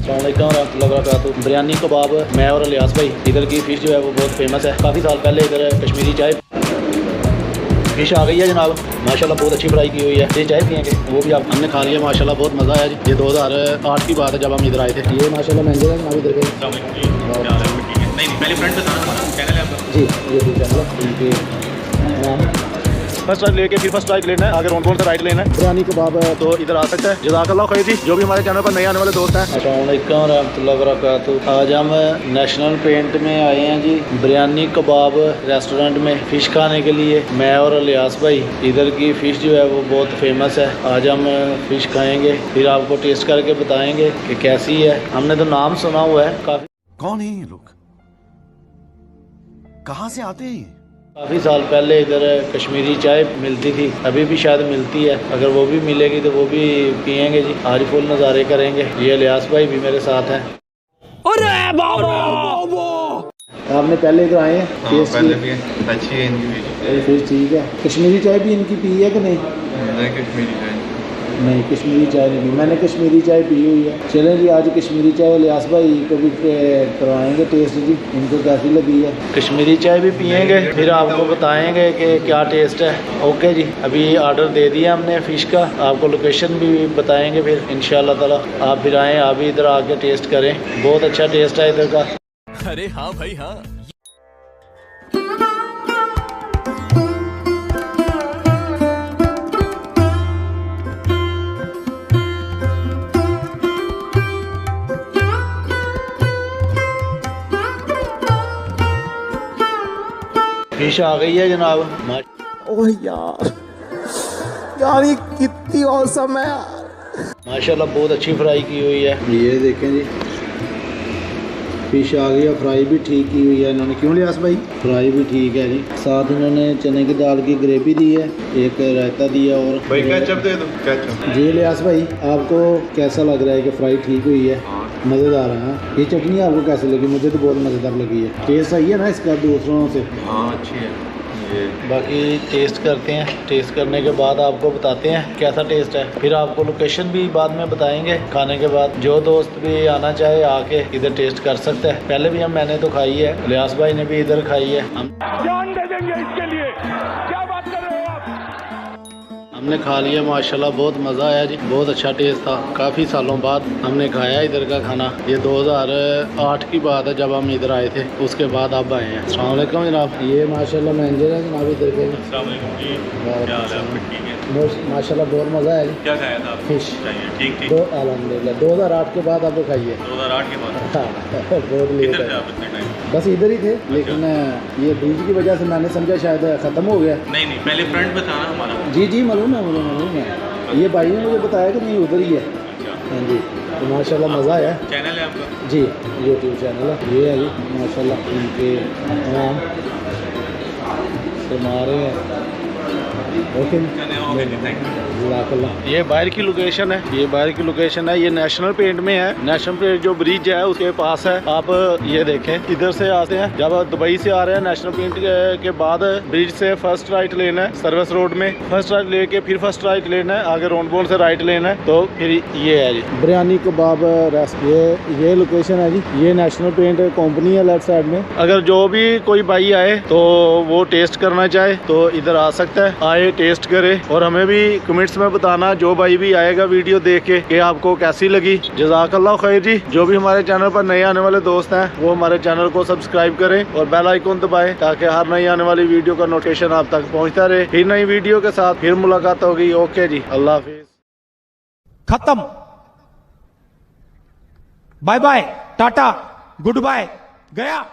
वरहमतुल्लाहि। बिरयानी कबाब मैं और इलियास भाई इधर की फ़िश जो है वो बहुत फेमस है। काफ़ी साल पहले इधर कश्मीरी चाय फ़िश आ गई है जनाब, माशाल्लाह बहुत अच्छी फ्राई की हुई है। ये चाय पियेंगे वो भी आप हमने खा लिया, माशाल्लाह बहुत मज़ा आया जी। ये 2008 की बात है जब हम इधर आए थे। ये माशाल्लाह महंगे है जनाब इधर के। नहीं पहले फ्रेंड बताना चैनल है आपका जी ये चैनल फर्स्ट राइट लेके फिर फर्स्ट राइट लेना है, आगे रोन से राइट लेना है। बिरयानी कबाब है तो इधर आ सकता है। जज़ाकल्लाह खैर जी, जो भी हमारे चैनल पर नए आने वाले दोस्त हैं। अस्सलाम वालेकुम रहमतुल्लाहि व बरकातुहू। आज हम नेशनल पेंट में आए हैं जी, बिरयानी कबाब रेस्टोरेंट में फ़िश खाने के लिए। मैं और इलियास भाई, इधर की फ़िश जो है वो बहुत फेमस है। आज हम फ़िश खाएँगे, फिर आपको टेस्ट करके बताएँगे कि कैसी है। हमने तो नाम सुना हुआ है काफ़ी। कौन है ये लोग, कहाँ से आते हैं? काफ़ी साल पहले इधर कश्मीरी चाय मिलती थी, अभी भी शायद मिलती है। अगर वो भी मिलेगी तो वो भी पियेंगे जी। आज फुल नज़ारे करेंगे। ये इलियास भाई भी मेरे साथ हैं। आपने पहले इधर आए हैं? पहले भी अच्छी है इनकी फिर ठीक है। कश्मीरी चाय भी इनकी पी है कि नहीं? कश्मीरी चाय नहीं, कश्मीरी चाय नहीं पी। मैंने कश्मीरी चाय पी हुई है। चलें जी, आज कश्मीरी चाय इलियास भाई को भी करवाएंगे टेस्ट जी, इनको कैसी लगी है। कश्मीरी चाय भी पियेंगे, फिर आपको बताएंगे कि क्या टेस्ट है। ओके जी, अभी ऑर्डर दे दिया हमने फ़िश का, आपको लोकेशन भी बताएंगे फिर इंशाल्लाह ताला। आप फिर आएँ, आप भी इधर आके टेस्ट करें, बहुत अच्छा टेस्ट है इधर का। अरे हाँ भाई हाँ। फिश आ गई है जनाब। ओह यार ये कितनी औसम है यार। माशाल्लाह बहुत अच्छी फ्राई की हुई है। ये देखें जी, फिश आ गई है, फ्राई भी ठीक की हुई है इन्होंने। क्यों इलियास भाई? फ्राई भी ठीक है जी। साथ इन्होंने चने की दाल की ग्रेवी दी है, एक रायता दिया और भाई केचप दे दो केचप। जी इलियास भाई, आपको कैसा लग रहा है कि फ्राई ठीक हुई है? मज़ेदार है। हाँ, ये चटनी आपको कैसी लगी? मुझे तो बहुत मज़ेदार लगी है। टेस्ट सही है ना इसका दूसरों से? हाँ अच्छी है ये। बाकी टेस्ट करते हैं, टेस्ट करने के बाद आपको बताते हैं कैसा टेस्ट है। फिर आपको लोकेशन भी बाद में बताएंगे खाने के बाद। जो दोस्त भी आना चाहे आके इधर टेस्ट कर सकता है। पहले भी मैंने तो खाई है, इलियास भाई ने भी इधर खाई है। हम जान दे देंगे इसके लिए, क्या बात कर रहे हो आप? हमने खा लिया, माशाल्लाह बहुत मज़ा आया जी, बहुत अच्छा टेस्ट था। काफ़ी सालों बाद हमने खाया इधर का खाना। ये 2008 की बात है जब हम इधर आए थे, उसके बाद अब आए हैं। अस्सलाम वालेकुम जनाब। ये माशाल्लाह मैनेजर है जनाब इधर के। माशाल्लाह बहुत मज़ा आया जी। क्या खाया था? फिश ठीक ठीक। तो अल्हम्दुलिल्लाह 2008 के बाद आप खाइए। 2008 के बाद हाँ बहुत लेट किधर थे है। आप इतने टाइम? बस इधर ही थे, लेकिन ये ब्रिज की वजह से मैंने समझा शायद ख़त्म हो गया। नहीं नहीं पहले फ्रेंड बताना हमारा। जी जी मालूम है, मुझे मालूम है। ये भाई ने मुझे बताया कि नहीं उधर ही है। हाँ जी, तो माशाल्लाह मज़ा आया। चैनल है आपका? जी यूट्यूब चैनल है ये है जी। माशाल्लाह इनके तमाम तुम्हारे हैं। ओके ये बाहर की लोकेशन है, ये बाहर की लोकेशन है। ये नेशनल पेंट में है। नेशनल पेंट जो ब्रिज है उसके पास है। आप ये देखें, इधर से आते हैं जब आप दुबई से आ रहे हैं, नेशनल पेंट के बाद ब्रिज से फर्स्ट राइट लेना है, सर्विस रोड में फर्स्ट राइट लेके फिर फर्स्ट राइट लेना है, आगे रोनबोन से राइट लेना है, तो फिर ये है जी बिरयानी कबाब रेस्ट। ये लोकेशन है जी। ये नेशनल पेंट कंपनी है लेफ्ट साइड में। अगर जो भी कोई भाई आए तो वो टेस्ट करना चाहे तो इधर आ सकता है, आए टेस्ट करे और हमें भी कमेंट्स में बताना, जो भाई भी आएगा वीडियो देख के, कि आपको कैसी लगी। जज़ाकल्लाह खैर जी। जो भी हमारे चैनल पर नए आने वाले दोस्त हैं वो हमारे चैनल को सब्सक्राइब करें और बेल आइकन दबाएं ताकि हर नई आने वाली वीडियो का नोटिफिकेशन आप तक पहुंचता रहे। फिर नई वीडियो के साथ फिर मुलाकात होगी। ओके जी, अल्लाह हाफिज। खत्म, bye bye, tata, good bye, गया।